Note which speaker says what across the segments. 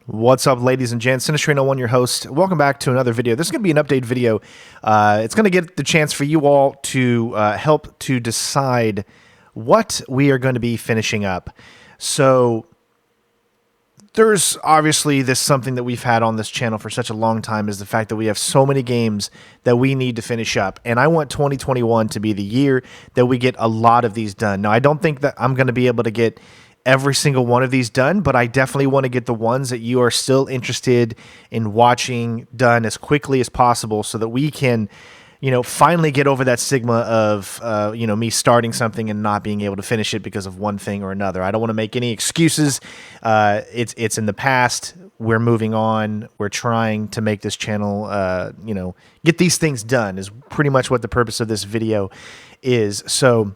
Speaker 1: What's up, ladies and gents? Sinistrino1, your host. Welcome back to another video. This is going to be an update video. It's going to get the chance for you all to help to decide what we are going to be finishing up. So there's obviously this something that we've had on this channel for such a long time is the fact that we have so many games that we need to finish up. And I want 2021 to be the year that we get a lot of these done. Now, I don't think that I'm going to be able to get every single one of these done, but I definitely want to get the ones that you are still interested in watching done as quickly as possible so that we can, finally get over that stigma of, me starting something and not being able to finish it because of one thing or another. I don't want to make any excuses. It's in the past. We're moving on. We're trying to make this channel, get these things done is pretty much what the purpose of this video is. So,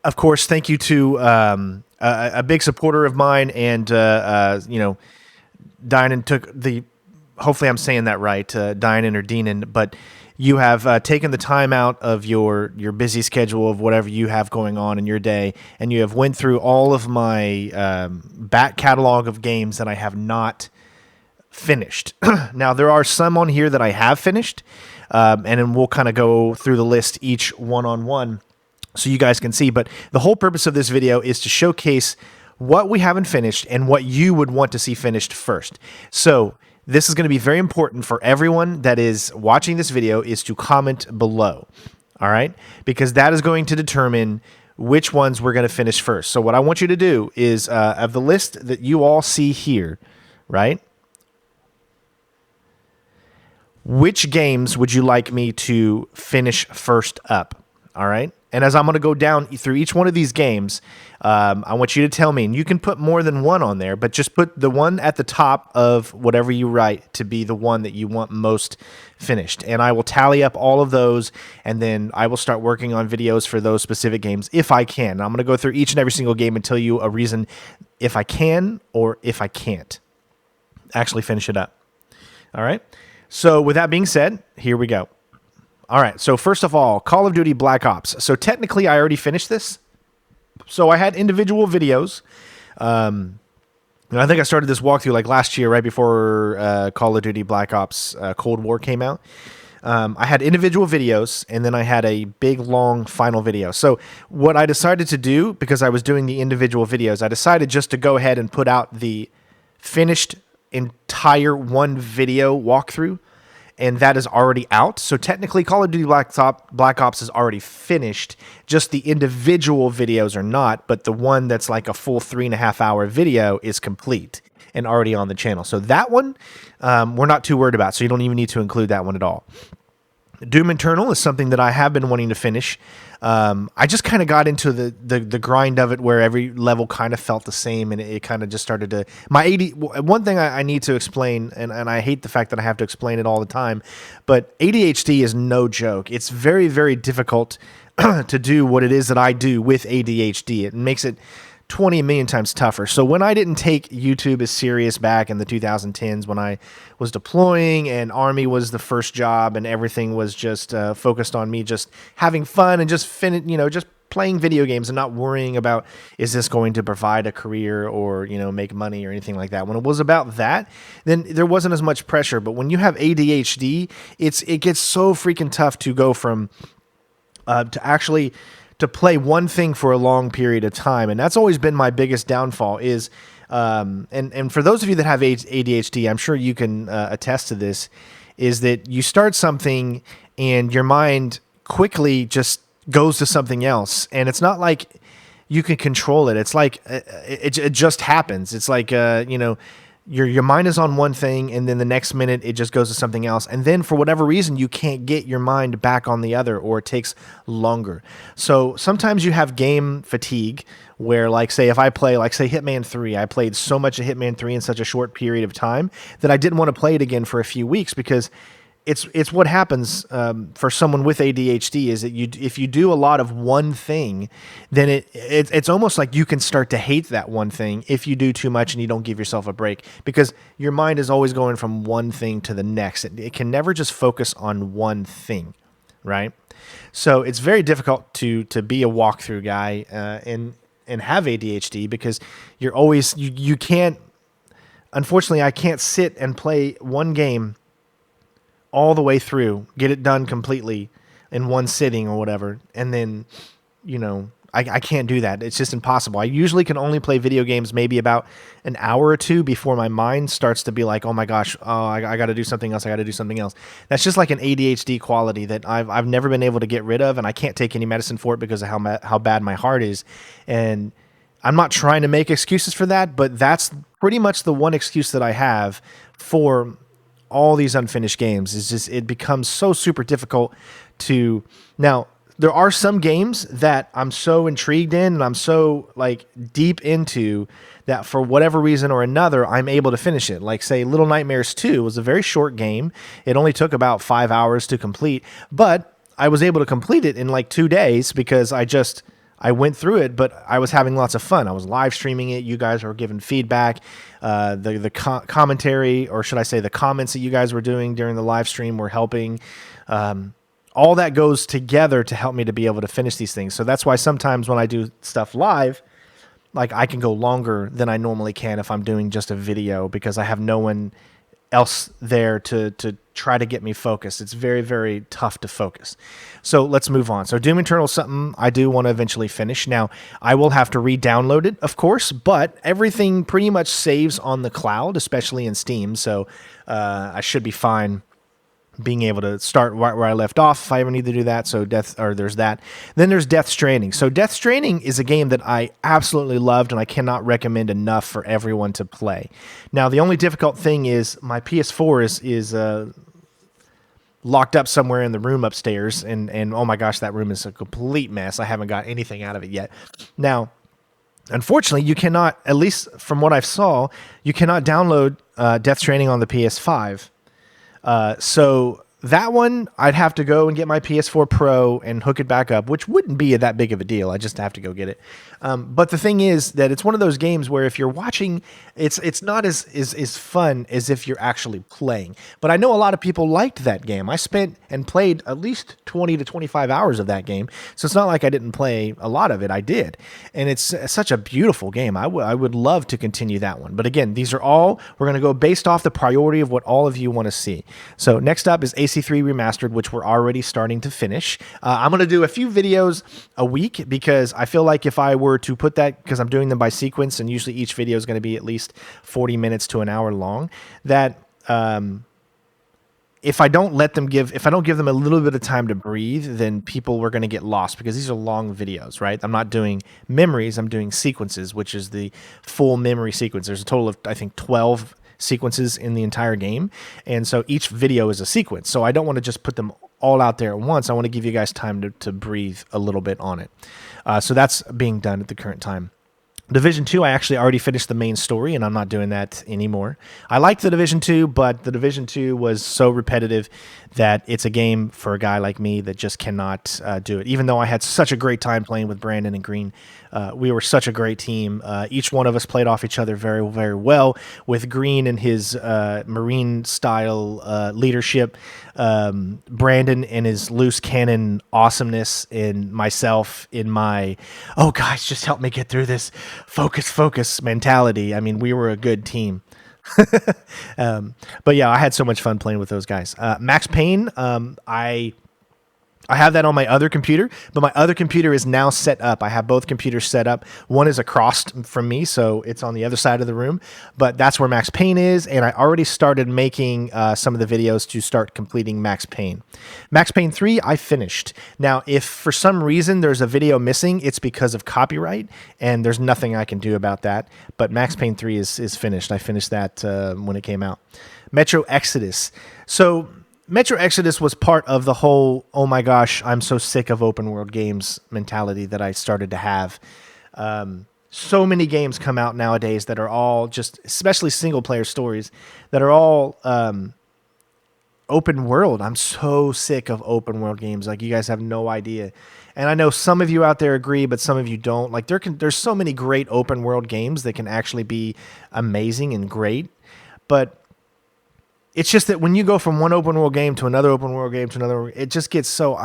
Speaker 1: of course, thank you to a big supporter of mine, and Dinan took the. Hopefully, I'm saying that right, Dinan or Deanan. But you have taken the time out of your busy schedule of whatever you have going on in your day, and you have went through all of my back catalog of games that I have not finished. Now, there are some on here that I have finished, and then we'll kind of go through the list each one-on-one. So you guys can see, but the whole purpose of this video is to showcase what we haven't finished and what you would want to see finished first. So this is going to be very important for everyone that is watching this video is to comment below, all right? Because that is going to determine which ones we're going to finish first. So what I want you to do is, of the list that you all see here, right? Which games would you like me to finish first up, all right? And as I'm going to go down through each one of these games, I want you to tell me, and you can put more than one on there, but just put the one at the top of whatever you write to be the one that you want most finished. And I will tally up all of those, and then I will start working on videos for those specific games if I can. And I'm going to go through each and every single game and tell you a reason if I can or if I can't actually finish it up. All right? So with that being said, here we go. All right, so first of all, Call of Duty Black Ops. So technically, I already finished this. So I had individual videos. And I think I started this walkthrough like last year, right before Call of Duty Black Ops Cold War came out. I had individual videos, and then I had a big, long final video. So what I decided to do, because I was doing the individual videos, I decided just to go ahead and put out the finished entire one video walkthrough. And that is already out. So technically, Call of Duty Black Ops is already finished. Just the individual videos are not, but the one that's like a full 3.5-hour video is complete and already on the channel. So that one, we're not too worried about. So you don't even need to include that one at all. Doom Eternal is something that I have been wanting to finish. I just kind of got into the grind of it where every level kind of felt the same, and it kind of just started to... One thing I need to explain, and I hate the fact that I have to explain it all the time, but ADHD is no joke. It's very, very difficult to do what it is that I do with ADHD. It makes it 20 million times tougher. So when I didn't take YouTube as serious back in the 2010s when I was deploying and Army was the first job and everything was just focused on me just having fun and just just playing video games and not worrying about is this going to provide a career or make money or anything like that. When it was about that, then there wasn't as much pressure. But when you have ADHD, it gets so freaking tough to go from to play one thing for a long period of time. And that's always been my biggest downfall is, and for those of you that have ADHD, I'm sure you can attest to this, is that you start something and your mind quickly just goes to something else. And it's not like you can control it. It's like, it just happens. It's like, your mind is on one thing, and then the next minute it just goes to something else. And then for whatever reason, you can't get your mind back on the other, or it takes longer. So sometimes you have game fatigue where, like, say, if I play, like, say, Hitman 3, I played so much of Hitman 3 in such a short period of time that I didn't want to play it again for a few weeks because it's what happens for someone with ADHD is that if you do a lot of one thing, then it's almost like you can start to hate that one thing if you do too much and you don't give yourself a break, because your mind is always going from one thing to the next. It can never just focus on one thing, right? So it's very difficult to be a walkthrough guy and have ADHD because you're always you can't unfortunately, I can't sit and play one game all the way through, get it done completely in one sitting or whatever, and then, you know, I can't do that. It's just impossible. I usually can only play video games maybe about an hour or two before my mind starts to be like, oh my gosh, oh, I got to do something else. I got to do something else. That's just like an ADHD quality that I've never been able to get rid of, and I can't take any medicine for it because of how bad my heart is. And I'm not trying to make excuses for that, but that's pretty much the one excuse that I have for all these unfinished games. Is just it becomes so super difficult to now. There are some games that I'm so intrigued in and I'm so like deep into that for whatever reason or another, I'm able to finish it. Like say Little Nightmares 2 was a very short game. It only took about 5 hours to complete, but I was able to complete it in like 2 days because I went through it, but I was having lots of fun. I was live streaming it. You guys were giving feedback. The commentary, or should I say the comments that you guys were doing during the live stream were helping. All that goes together to help me to be able to finish these things. So that's why sometimes when I do stuff live, like I can go longer than I normally can if I'm doing just a video because I have no one else there to try to get me focused. It's very, very tough to focus. So let's move on. So Doom Eternal is something I do want to eventually finish. Now, I will have to re-download it, of course, but everything pretty much saves on the cloud, especially in Steam. So I should be fine being able to start right where I left off if I ever need to do that. So there's that. Then there's Death Stranding. So Death Stranding is a game that I absolutely loved and I cannot recommend enough for everyone to play. Now, the only difficult thing is my PS4 is locked up somewhere in the room upstairs. And oh my gosh, that room is a complete mess. I haven't got anything out of it yet. Now, unfortunately, you cannot, at least from what I saw, you cannot download Death Stranding on the PS5. So that one, I'd have to go and get my PS4 Pro and hook it back up, which wouldn't be that big of a deal. I just have to go get it. But the thing is that it's one of those games where if you're watching, it's not as fun as if you're actually playing. But I know a lot of people liked that game. I spent and played at least 20 to 25 hours of that game. So it's not like I didn't play a lot of it. I did. And it's such a beautiful game. I would love to continue that one. But again, these are all, we're going to go based off the priority of what all of you want to see. So next up is Ac3 Remastered, which we're already starting to finish. I'm going to do a few videos a week because I feel like if I were to put that, because I'm doing them by sequence and usually each video is going to be at least 40 minutes to an hour long, that if I don't give them a little bit of time to breathe, then people were going to get lost because these are long videos, right? I'm not doing memories, I'm doing sequences, which is the full memory sequence. There's a total of, I think, 12 sequences in the entire game. And so each video is a sequence. So I don't want to just put them all out there at once. I want to give you guys time to breathe a little bit on it. So that's being done at the current time. Division 2, I actually already finished the main story, and I'm not doing that anymore. I liked the Division 2, but the Division 2 was so repetitive that it's a game for a guy like me that just cannot do it. Even though I had such a great time playing with Brandon and Green, we were such a great team. Each one of us played off each other very, very well, with Green and his Marine-style leadership, Brandon and his loose cannon awesomeness, and myself in my, oh, guys, just help me get through this focus mentality. I mean, we were a good team. But yeah, I had so much fun playing with those guys. Max Payne, I have that on my other computer, but my other computer is now set up. I have both computers set up. One is across from me, so it's on the other side of the room, but that's where Max Payne is, and I already started making some of the videos to start completing Max Payne. Max Payne 3, I finished. Now, if for some reason there's a video missing, it's because of copyright, and there's nothing I can do about that, but Max Payne 3 is finished. I finished that when it came out. Metro Exodus. So Metro Exodus was part of the whole, oh my gosh, I'm so sick of open world games mentality that I started to have. So many games come out nowadays that are all just, especially single player stories, that are all open world. I'm so sick of open world games. Like, you guys have no idea. And I know some of you out there agree, but some of you don't. Like, there's so many great open world games that can actually be amazing and great. But it's just that when you go from one open world game to another open world game to another, it just gets so.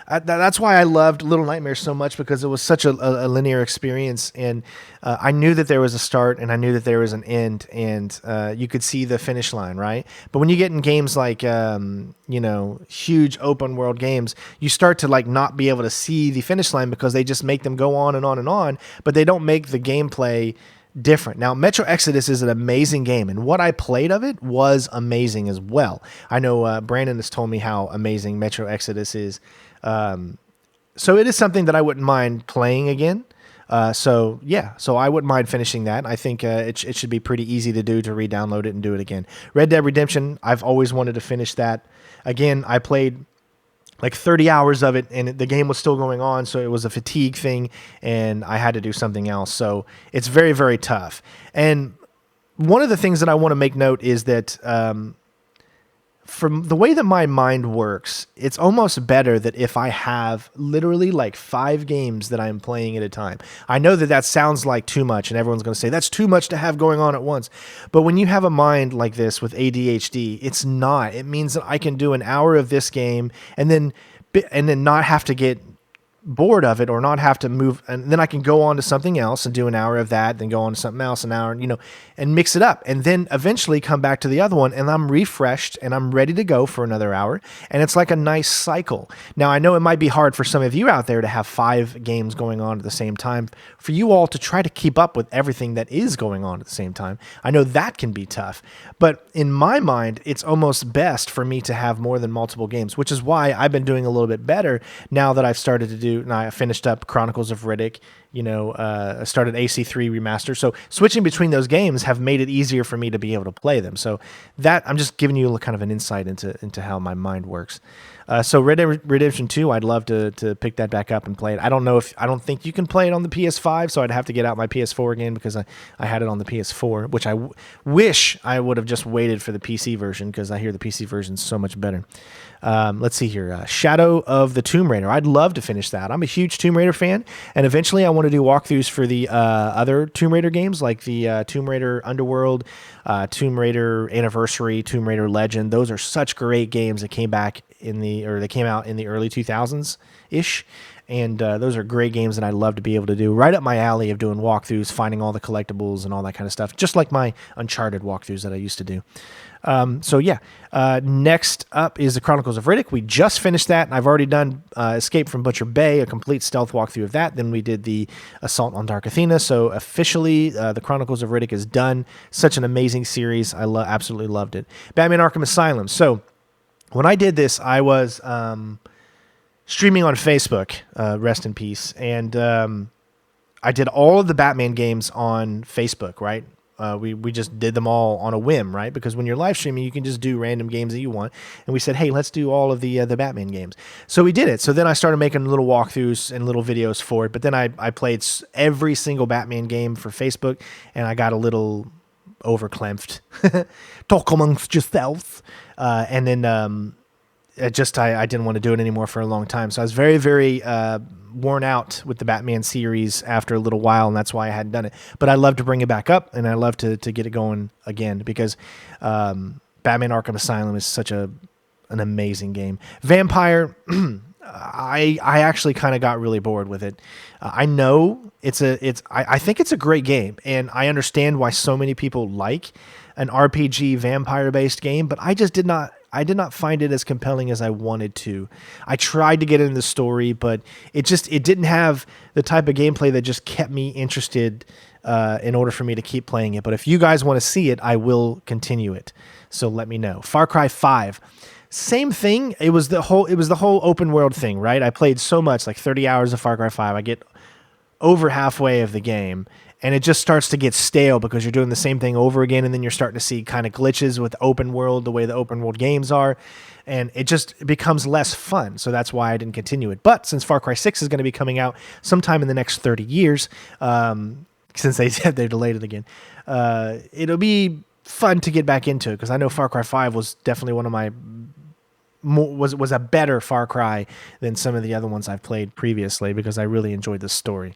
Speaker 1: That's why I loved Little Nightmares so much, because it was such a linear experience, and I knew that there was a start and I knew that there was an end, and you could see the finish line, right? But when you get in games like huge open world games, you start to like not be able to see the finish line because they just make them go on and on and on, but they don't make the gameplay different. Now, Metro Exodus is an amazing game, and what I played of it was amazing as well. I know Brandon has told me how amazing Metro Exodus is. So it is something that I wouldn't mind playing again. So I wouldn't mind finishing that. I think it should be pretty easy to do, to re-download it and do it again. Red Dead Redemption, I've always wanted to finish that. Again, I played like 30 hours of it, and the game was still going on, so it was a fatigue thing, and I had to do something else. So it's very, very tough. And one of the things that I want to make note is that from the way that my mind works, it's almost better that if I have literally like 5 games that I'm playing at a time. I know that sounds like too much, and everyone's going to say that's too much to have going on at once. But when you have a mind like this with ADHD, it's not. It means that I can do an hour of this game and then not have to get bored of it or not have to move, and then I can go on to something else and do an hour of that, then go on to something else an hour, and mix it up, and then eventually come back to the other one, and I'm refreshed and I'm ready to go for another hour, and it's like a nice cycle. Now, I know it might be hard for some of you out there to have 5 games going on at the same time, for you all to try to keep up with everything that is going on at the same time. I know that can be tough, but in my mind, it's almost best for me to have more than multiple games, which is why I've been doing a little bit better now that I've started to do. And I finished up Chronicles of Riddick, I started AC3 Remastered. So switching between those games have made it easier for me to be able to play them. So that, I'm just giving you kind of an insight into how my mind works. So Red Dead Redemption 2, I'd love to pick that back up and play it. I don't think you can play it on the PS5, so I'd have to get out my PS4 again, because I had it on the PS4, which I wish I would have just waited for the PC version, because I hear the PC version is so much better. Let's see here. Shadow of the Tomb Raider. I'd love to finish that. I'm a huge Tomb Raider fan, and eventually I want to do walkthroughs for the other Tomb Raider games, like the Tomb Raider Underworld, Tomb Raider Anniversary, Tomb Raider Legend. Those are such great games that came out in the early 2000s ish. And those are great games that I'd love to be able to do. Right up my alley of doing walkthroughs, finding all the collectibles and all that kind of stuff, just like my Uncharted walkthroughs that I used to do. Next up is the Chronicles of Riddick. We just finished that, and I've already done Escape from Butcher Bay, a complete stealth walkthrough of that. Then we did the Assault on Dark Athena. So officially, the Chronicles of Riddick is done. Such an amazing series. I absolutely loved it. Batman Arkham Asylum. So when I did this, I was streaming on Facebook, rest in peace, and I did all of the Batman games on Facebook, right? We just did them all on a whim, right? Because when you're live streaming, you can just do random games that you want. And we said, hey, let's do all of the Batman games. So we did it. So then I started making little walkthroughs and little videos for it. But then I played every single Batman game for Facebook, and I got a little overclemped. Talk amongst yourselves. And then I didn't want to do it anymore for a long time. So I was very, very worn out with the Batman series after a little while, and that's why I hadn't done it. But I love to bring it back up, and I love to get it going again, because Batman Arkham Asylum is such an amazing game. Vampire, I actually kind of got really bored with it. I know I think it's a great game, and I understand why so many people like an RPG vampire-based game, but I just did not find it as compelling as I wanted to. I tried to get into the story, but it didn't have the type of gameplay that just kept me interested in order for me to keep playing it. But if you guys want to see it, I will continue it. So let me know. Far Cry 5. Same thing. It was the whole open world thing, right? I played so much, like 30 hours of Far Cry 5. I get over halfway of the game, and it just starts to get stale because you're doing the same thing over again, and then you're starting to see kind of glitches with open world, the way the open world games are, and it just becomes less fun. So that's why I didn't continue it. But since Far Cry 6 is going to be coming out sometime in the next 30 years, since they said they delayed it again, it'll be fun to get back into it, because I know Far Cry 5 was definitely one of my was a better Far Cry than some of the other ones I've played previously because I really enjoyed the story.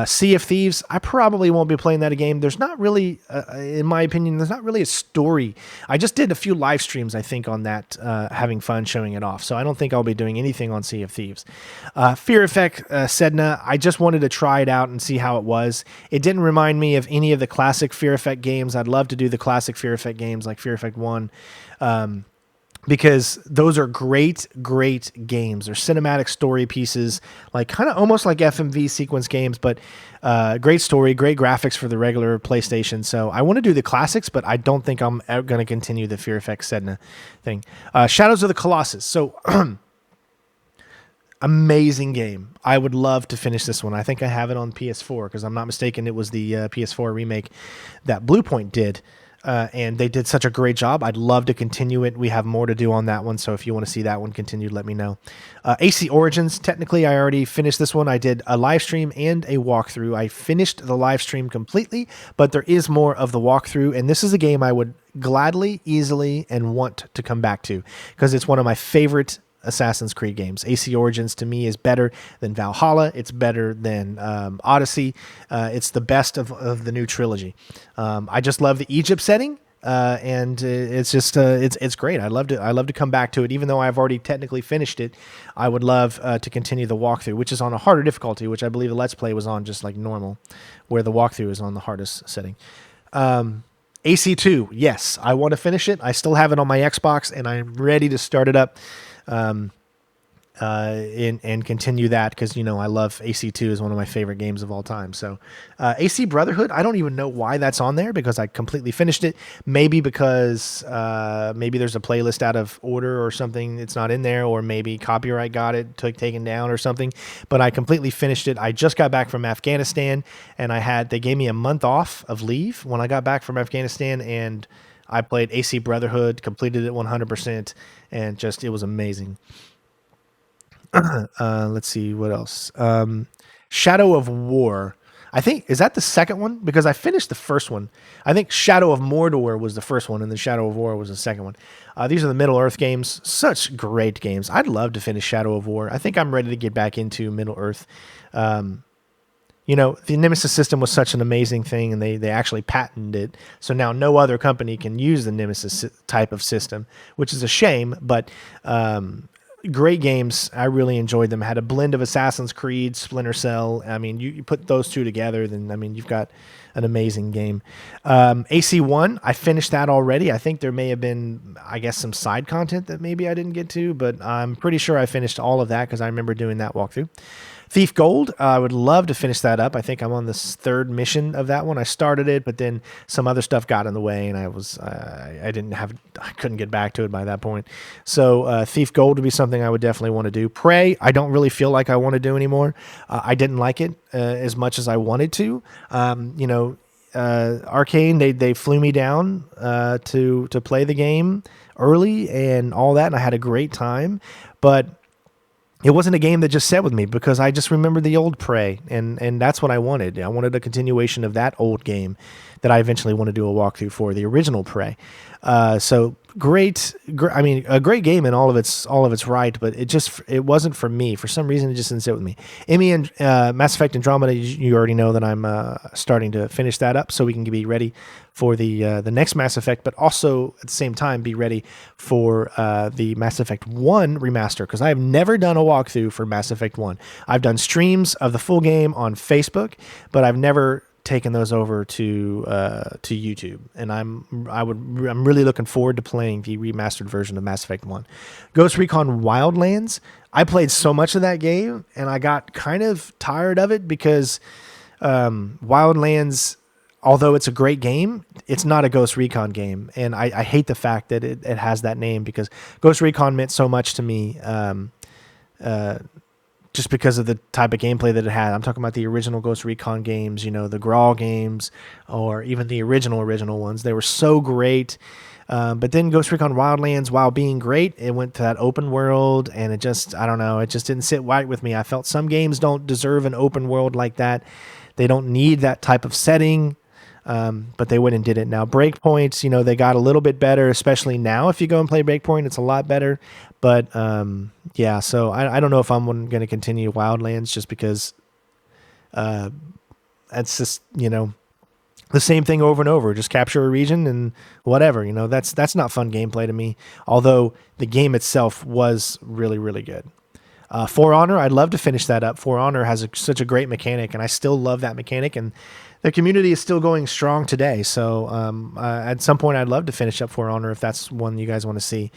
Speaker 1: Sea of Thieves, I probably won't be playing that game. There's not really, in my opinion, there's not really a story. I just did a few live streams, I think, on that, having fun showing it off. So I don't think I'll be doing anything on Sea of Thieves. Fear Effect Sedna, I just wanted to try it out and see how it was. It didn't remind me of any of the classic Fear Effect games. I'd love to do the classic Fear Effect games like Fear Effect 1. Because those are great games. They're cinematic story pieces, like kind of almost like FMV sequence games, but great story, great graphics for the regular PlayStation. So I want to do the classics, but I don't think I'm going to continue the Fear Effect Sedna thing. Shadows of the Colossus. So amazing game. I would love to finish this one. I think I have it on PS4 because I'm not mistaken. It was the PS4 remake that Bluepoint did. And they did such a great job. I'd love to continue it. We have more to do on that one, so if you want to see that one continued, let me know. AC Origins, technically, I already finished this one. I did a live stream and a walkthrough. I finished the live stream completely, but there is more of the walkthrough, and this is a game I would gladly, easily, and want to come back to because it's one of my favorite Assassin's Creed games. AC Origins to me is better than Valhalla. It's better than Odyssey. It's the best of the new trilogy. I just love the Egypt setting, and it's just it's great. I love to come back to it, even though I've already technically finished it. I would love to continue the walkthrough, which is on a harder difficulty, which I believe the Let's Play was on just like normal, where the walkthrough is on the hardest setting. AC2, yes, I want to finish it. I still have it on my Xbox, and I'm ready to start it up. And continue that because, I love AC2 is one of my favorite games of all time. So AC Brotherhood, I don't even know why that's on there because I completely finished it. Maybe because maybe there's a playlist out of order or something. It's not in there, or maybe copyright got it taken down or something. But I completely finished it. I just got back from Afghanistan, and they gave me a month off of leave when I got back from Afghanistan, and I played AC Brotherhood, completed it 100%, and it was amazing. Let's see what else. Shadow of War. I think, is that the second one? Because I finished the first one. I think Shadow of Mordor was the first one, and then Shadow of War was the second one. These are the Middle-earth games. Such great games. I'd love to finish Shadow of War. I think I'm ready to get back into Middle-earth. The Nemesis system was such an amazing thing, and they actually patented it. So now no other company can use the Nemesis type of system, which is a shame, but great games. I really enjoyed them. Had a blend of Assassin's Creed, Splinter Cell. I mean, you put those two together, then, you've got an amazing game. AC1, I finished that already. I think there may have been, some side content that maybe I didn't get to, but I'm pretty sure I finished all of that because I remember doing that walkthrough. Thief Gold, I would love to finish that up. I think I'm on this third mission of that one. I started it, but then some other stuff got in the way, and I couldn't get back to it by that point. So Thief Gold would be something I would definitely want to do. Prey, I don't really feel like I want to do anymore. I didn't like it as much as I wanted to. Arcane, they flew me down to play the game early and all that, and I had a great time, but it wasn't a game that just sat with me because I just remember the old Prey, and that's what I wanted. I wanted a continuation of that old game that I eventually want to do a walkthrough for, the original Prey. So a great game in all of its right, but it wasn't for me. For some reason, it just didn't sit with me. Emmy and Mass Effect Andromeda, you already know that I'm starting to finish that up, so we can be ready for the next Mass Effect, but also at the same time be ready for the Mass Effect 1 remaster, because I have never done a walkthrough for Mass Effect 1. I've done streams of the full game on Facebook, but I've never taken those over to YouTube, and I'm really looking forward to playing the remastered version of Mass Effect 1. Ghost Recon Wildlands, I played so much of that game, and I got kind of tired of it because Wildlands, although it's a great game, it's not a Ghost Recon game, and I hate the fact that it has that name because Ghost Recon meant so much to me. Just because of the type of gameplay that it had. I'm talking about the original Ghost Recon games, the Grawl games, or even the original ones. They were so great. But then Ghost Recon Wildlands, while being great, it went to that open world, and it just didn't sit right with me. I felt some games don't deserve an open world like that. They don't need that type of setting. but they went and did it. Now Breakpoints, they got a little bit better, especially now. If you go and play Breakpoint, it's a lot better. But yeah, so I don't know if I'm going to continue Wildlands just because it's just the same thing over and over. Just capture a region and whatever. That's not fun gameplay to me. Although the game itself was really, really good. For Honor, I'd love to finish that up. For Honor has such a great mechanic, and I still love that mechanic, and the community is still going strong today. So at some point, I'd love to finish up For Honor if that's one you guys want to see.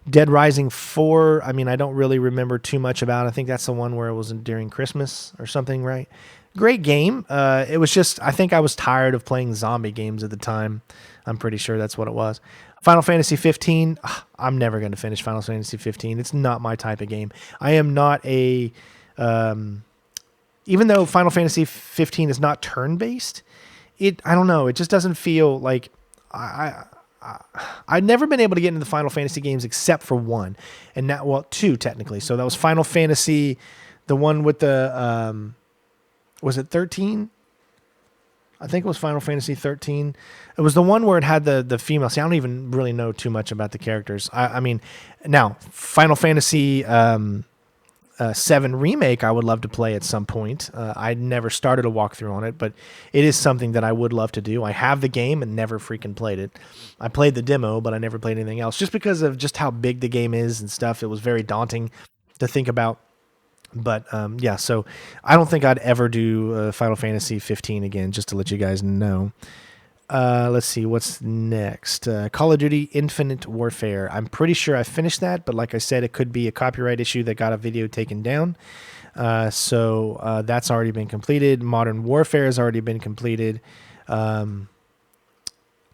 Speaker 1: Dead Rising 4, I don't really remember too much about it. I think that's the one where it was during Christmas or something, right? Great game. It was just, I think I was tired of playing zombie games at the time. I'm pretty sure that's what it was. Final Fantasy 15, I'm never going to finish Final Fantasy 15. It's not my type of game. I am not a... even though Final Fantasy 15 is not turn-based, I don't know, it just doesn't feel like... I've never been able to get into the Final Fantasy games except for one. And now, well, two technically. So that was Final Fantasy, the one with the... was it 13? I think it was Final Fantasy 13. It was the one where it had the female. See, I don't even really know too much about the characters. Now, Final Fantasy 7 Remake, I would love to play at some point. I never started a walkthrough on it, but it is something that I would love to do. I have the game and never freaking played it. I played the demo, but I never played anything else. Just because of just how big the game is and stuff, it was very daunting to think about. But yeah, so I don't think I'd ever do Final Fantasy 15 again, just to let you guys know. Let's see, what's next? Call of Duty Infinite Warfare. I'm pretty sure I finished that, but like I said, it could be a copyright issue that got a video taken down. So that's already been completed. Modern Warfare has already been completed.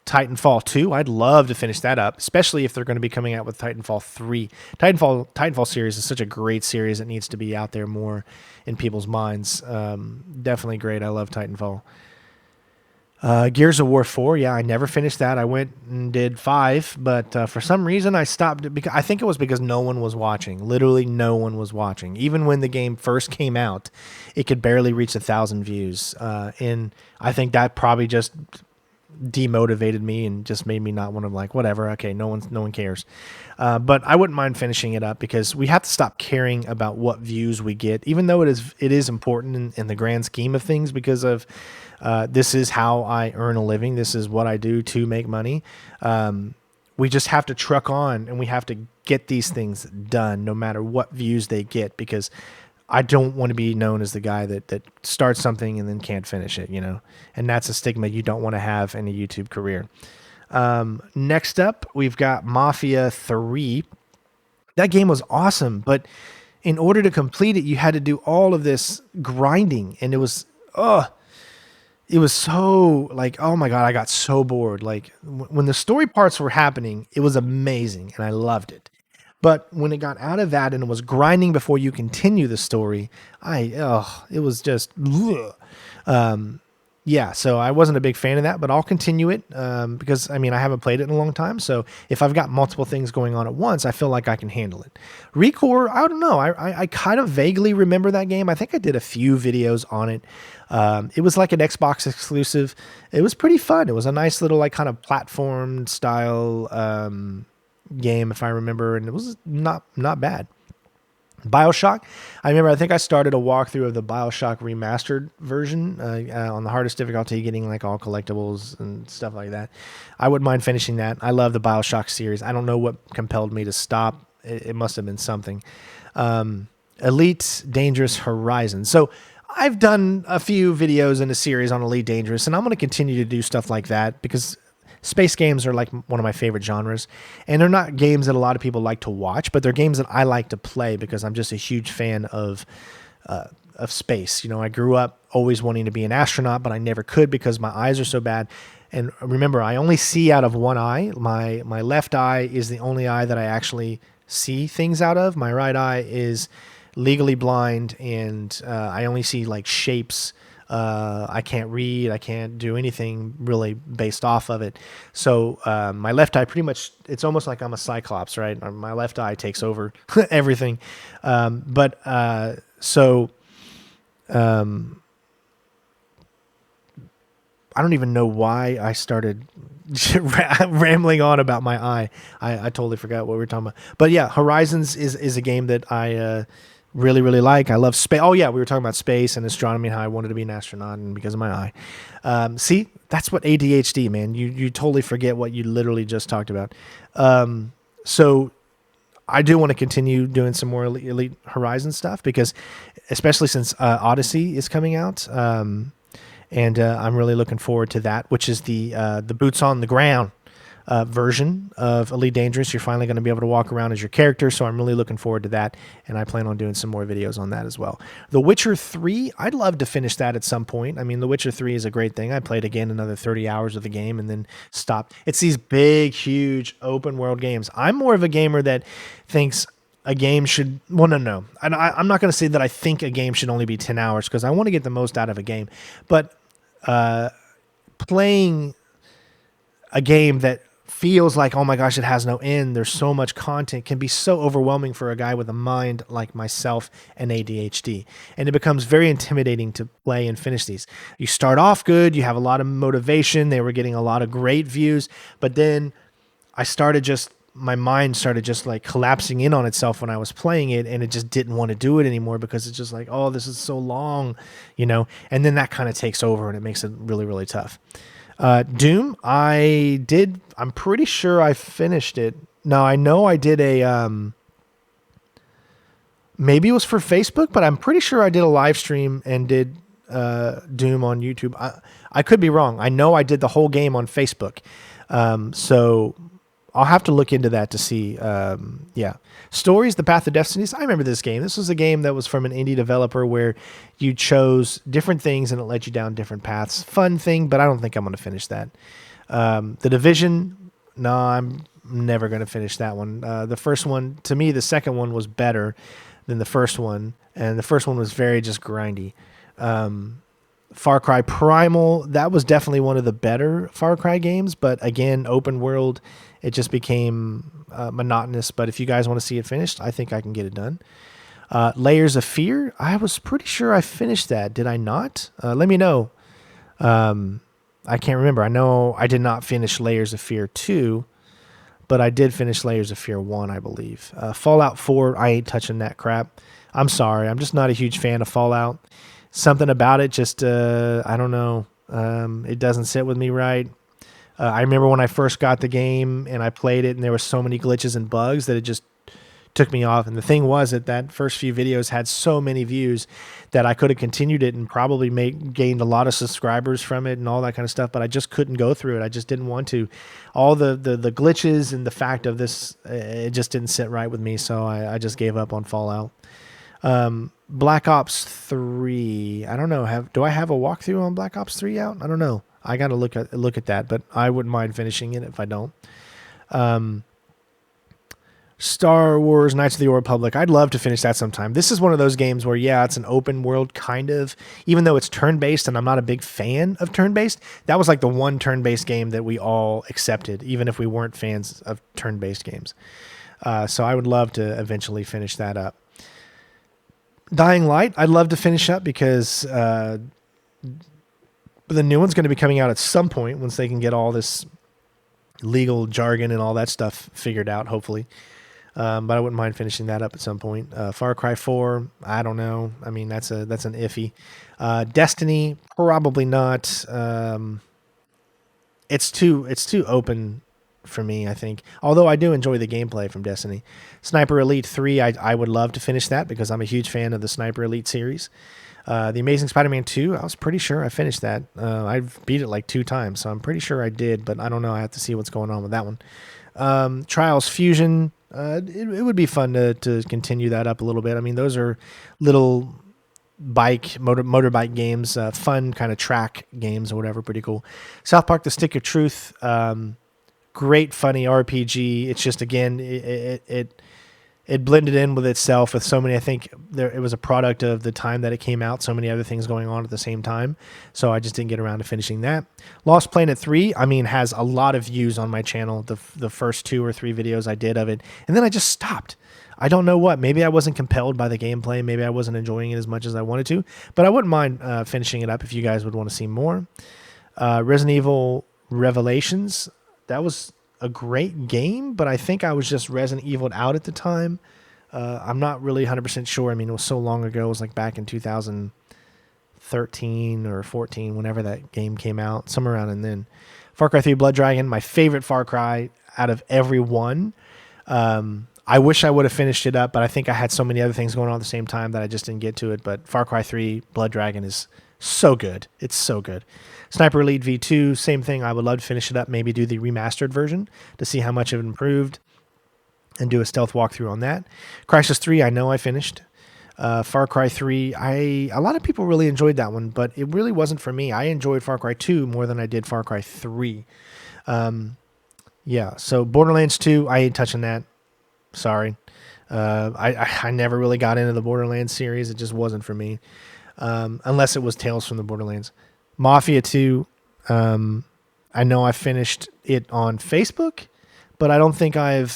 Speaker 1: Titanfall 2, I'd love to finish that up, especially if they're going to be coming out with Titanfall 3. Titanfall series is such a great series. It needs to be out there more in people's minds. Definitely great. I love Titanfall. Gears of War 4, yeah, I never finished that. I went and did 5, but for some reason I stopped. I think it was because no one was watching. Literally no one was watching. Even when the game first came out, it could barely reach 1,000 views. And I think that probably just demotivated me and just made me not want to, like, whatever, okay, no one cares. But I wouldn't mind finishing it up because we have to stop caring about what views we get, even though it is important in the grand scheme of things, because of this is how I earn a living. This is what I do to make money. We just have to truck on, and we have to get these things done no matter what views they get, because I don't want to be known as the guy that starts something and then can't finish it, and that's a stigma you don't want to have in a YouTube career. Next up, we've got Mafia 3. That game was awesome, but in order to complete it, you had to do all of this grinding, and it was so, like, oh my God, I got so bored. Like, when the story parts were happening, it was amazing, and I loved it. But when it got out of that and it was grinding before you continue the story, it was just, yeah, so I wasn't a big fan of that, but I'll continue it because, I haven't played it in a long time. So if I've got multiple things going on at once, I feel like I can handle it. Recore, I don't know. I kind of vaguely remember that game. I think I did a few videos on it. It was like an Xbox exclusive. It was pretty fun. It was a nice little, like, kind of platform style game, if I remember, and it was not bad. BioShock, I think I started a walkthrough of the BioShock Remastered version on the hardest difficulty, getting like all collectibles and stuff like that. I wouldn't mind finishing that. I love the BioShock series. I don't know what compelled me to stop. It must have been something. Elite Dangerous Horizon. So I've done a few videos in a series on Elite Dangerous, and I'm going to continue to do stuff like that because space games are like one of my favorite genres, and they're not games that a lot of people like to watch, but they're games that I like to play because I'm just a huge fan of space. I grew up always wanting to be an astronaut, but I never could because my eyes are so bad. And remember, I only see out of one eye. My left eye is the only eye that I actually see things out of. My right eye is legally blind, and I only see like shapes. I can't read. I can't do anything really based off of it. So my left eye, pretty much, it's almost like I'm a cyclops, right? My left eye takes over everything. I don't even know why I started rambling on about my eye. I totally forgot what we were talking about. But yeah, Horizons is a game that I really, really like. I love space. Oh yeah, we were talking about space and astronomy and how I wanted to be an astronaut and because of my eye. See, that's what ADHD, man. You totally forget what you literally just talked about. So I do want to continue doing some more Elite Horizon stuff because, especially since Odyssey is coming out, and I'm really looking forward to that, which is the boots on the ground version of Elite Dangerous. You're finally going to be able to walk around as your character, so I'm really looking forward to that, and I plan on doing some more videos on that as well. The Witcher 3, I'd love to finish that at some point. I mean, The Witcher 3 is a great thing. I played again another 30 hours of the game and then stopped. It's these big, huge open world games. I'm more of a gamer that thinks a game should, well, no. I'm not going to say that I think a game should only be 10 hours because I want to get the most out of a game. But playing a game that feels like, oh my gosh, it has no end, there's so much content, can be so overwhelming for a guy with a mind like myself and ADHD. And it becomes very intimidating to play and finish these. You start off good, you have a lot of motivation, they were getting a lot of great views, but then my mind started just like collapsing in on itself when I was playing it, and it just didn't want to do it anymore because it's just like, oh, this is so long, and then that kind of takes over and it makes it really, really tough. Doom, I'm pretty sure I finished it. Now I know I did maybe it was for Facebook, but I'm pretty sure I did a live stream and did Doom on YouTube. I could be wrong. I know I did the whole game on Facebook. So I'll have to look into that to see. Stories, The Path of Destinies. I remember this game. This was a game that was from an indie developer where you chose different things and it led you down different paths. Fun thing, but I don't think I'm going to finish that. The Division, no, I'm never going to finish that one. The first one, to me, the second one was better than the first one, and the first one was very just grindy. Far Cry Primal, that was definitely one of the better Far Cry games, but again, open world, it just became monotonous. But if you guys want to see it finished, I think I can get it done. Layers of Fear, I was pretty sure I finished that. Did I not? Let me know. I can't remember. I know I did not finish Layers of Fear 2, but I did finish Layers of Fear 1, I believe. Fallout 4, I ain't touching that crap. I'm sorry. I'm just not a huge fan of Fallout. Something about it just, I don't know. It doesn't sit with me right. I remember when I first got the game and I played it and there were so many glitches and bugs that it just took me off. And the thing was that first few videos had so many views that I could have continued it and probably gained a lot of subscribers from it and all that kind of stuff, but I just couldn't go through it. I just didn't want to. All the glitches and the fact of this, it just didn't sit right with me, so I just gave up on Fallout. Black Ops 3. I don't know. Do I have a walkthrough on Black Ops 3 out? I don't know. I got to look at that, but I wouldn't mind finishing it if I don't. Star Wars Knights of the Old Republic. I'd love to finish that sometime. This is one of those games where, yeah, it's an open world kind of, even though it's turn-based and I'm not a big fan of turn-based. That was like the one turn-based game that we all accepted, even if we weren't fans of turn-based games. So I would love to eventually finish that up. Dying Light, I'd love to finish up because the new one's going to be coming out at some point once they can get all this legal jargon and all that stuff figured out, hopefully. But I wouldn't mind finishing that up at some point. Far Cry 4, I don't know. I mean, that's an iffy. Destiny, probably not. It's too open for me, I think. Although I do enjoy the gameplay from Destiny. Sniper Elite 3, I would love to finish that because I'm a huge fan of the Sniper Elite series. The Amazing Spider-Man 2, I was pretty sure I finished that. I've beat it like 2 times, so I'm pretty sure I did, but I don't know. I have to see what's going on with that one. Trials Fusion, it would be fun to continue that up a little bit. I mean, those are little motorbike games, fun kind of track games or whatever, pretty cool. South Park: The Stick of Truth, great, funny RPG. It's just, again, it blended in with itself with so many. I think it was a product of the time that it came out, so many other things going on at the same time. So I just didn't get around to finishing that. Lost Planet 3, I mean, has a lot of views on my channel, the first 2 or 3 videos I did of it. And then I just stopped. I don't know what. Maybe I wasn't compelled by the gameplay. Maybe I wasn't enjoying it as much as I wanted to. But I wouldn't mind finishing it up if you guys would want to see more. Resident Evil Revelations. That was a great game, but I think I was just Resident Evil'd out at the time. I'm not really 100% sure. I mean, it was so long ago. It was like back in 2013 or 14, whenever that game came out, somewhere around and then. Far Cry 3 Blood Dragon, my favorite Far Cry out of every one. I wish I would have finished it up, but I think I had so many other things going on at the same time that I just didn't get to it. But Far Cry 3 Blood Dragon is so good. It's so good. Sniper Elite V2, same thing. I would love to finish it up, maybe do the remastered version to see how much it improved and do a stealth walkthrough on that. Crysis 3, I know I finished. Far Cry 3, a lot of people really enjoyed that one, but it really wasn't for me. I enjoyed Far Cry 2 more than I did Far Cry 3. Yeah, so Borderlands 2, I ain't touching that. Sorry. I never really got into the Borderlands series. It just wasn't for me, unless it was Tales from the Borderlands. Mafia 2, I know I finished it on Facebook, but I don't think I've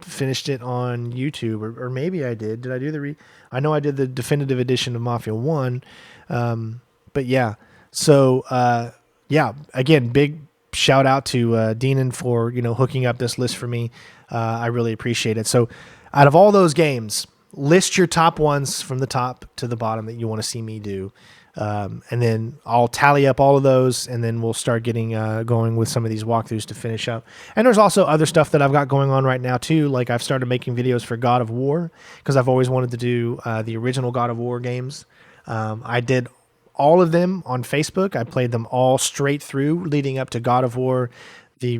Speaker 1: finished it on YouTube, or maybe I did. Did I do I know I did the definitive edition of Mafia 1, but yeah. So, yeah, again, big shout out to Deanon for, hooking up this list for me. I really appreciate it. So out of all those games, list your top ones from the top to the bottom that you want to see me do. And then I'll tally up all of those, and then we'll start getting going with some of these walkthroughs to finish up. And there's also other stuff that I've got going on right now too. Like I've started making videos for God of War because I've always wanted to do the original God of War games. I did all of them on Facebook. I played them all straight through leading up to God of War, the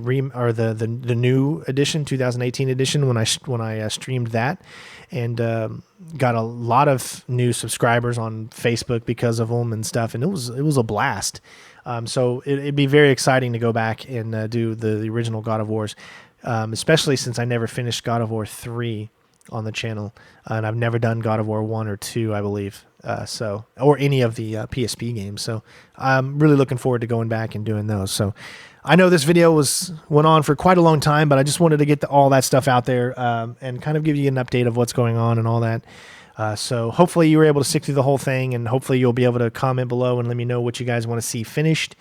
Speaker 1: new edition, 2018 edition, when I streamed that, and got a lot of new subscribers on Facebook because of them and stuff, and it was a blast. So it'd be very exciting to go back and do the original God of Wars, especially since I never finished God of War 3 on the channel, and I've never done God of War 1 or 2, I believe, or any of the PSP games. So I'm really looking forward to going back and doing those. So I know this video went on for quite a long time, but I just wanted to get all that stuff out there and kind of give you an update of what's going on and all that. So hopefully you were able to stick through the whole thing, and hopefully you'll be able to comment below and let me know what you guys want to see finished.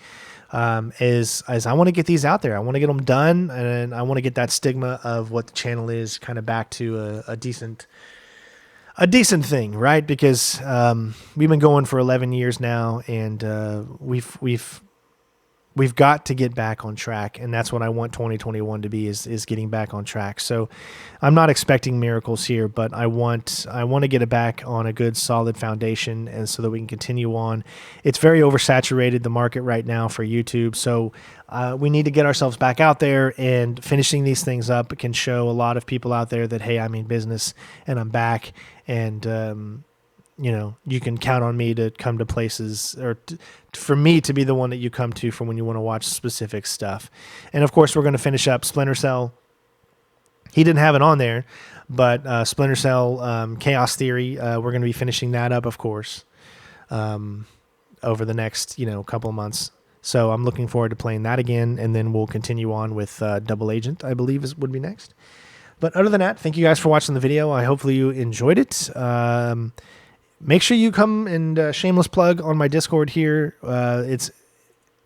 Speaker 1: As I want to get these out there, I want to get them done, and I want to get that stigma of what the channel is kind of back to a decent thing, right? Because we've been going for 11 years now, and we've got to get back on track, and that's what I want 2021 to be, is getting back on track. So I'm not expecting miracles here, but I want to get it back on a good solid foundation, and so that we can continue on. It's very oversaturated, the market right now for YouTube, so we need to get ourselves back out there, and finishing these things up can show a lot of people out there that, hey, I mean business and I'm back, and you can count on me to come to places, or for me to be the one that you come to for when you want to watch specific stuff. And of course, we're going to finish up Splinter Cell. He didn't have it on there, but Splinter Cell Chaos Theory, we're going to be finishing that up, of course, over the next couple of months. So I'm looking forward to playing that again, and then we'll continue on with Double Agent, I believe would be next. But other than that, thank you guys for watching the video. I hopefully you enjoyed it. Make sure you come and shameless plug on my Discord here. It's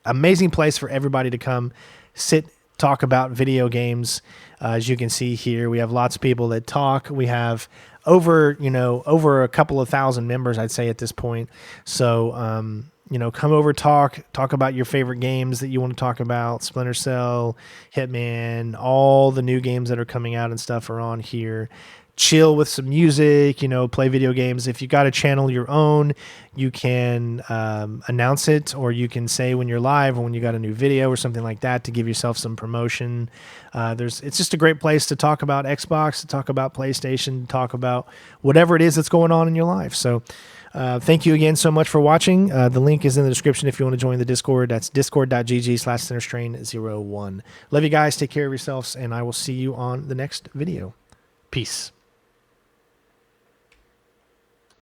Speaker 1: amazing place for everybody to come sit, talk about video games. As you can see here, we have lots of people that talk. We have over a couple of thousand members, I'd say, at this point. So, come over, talk about your favorite games that you want to talk about. Splinter Cell, Hitman, all the new games that are coming out and stuff are on here. Chill with some music, play video games. If you got a channel your own, you can announce it, or you can say when you're live or when you got a new video or something like that to give yourself some promotion. It's just a great place to talk about Xbox, to talk about PlayStation, to talk about whatever it is that's going on in your life. So thank you again so much for watching. The link is in the description if you want to join the Discord. That's discord.gg/centerstrain01. Love you guys. Take care of yourselves, and I will see you on the next video. Peace.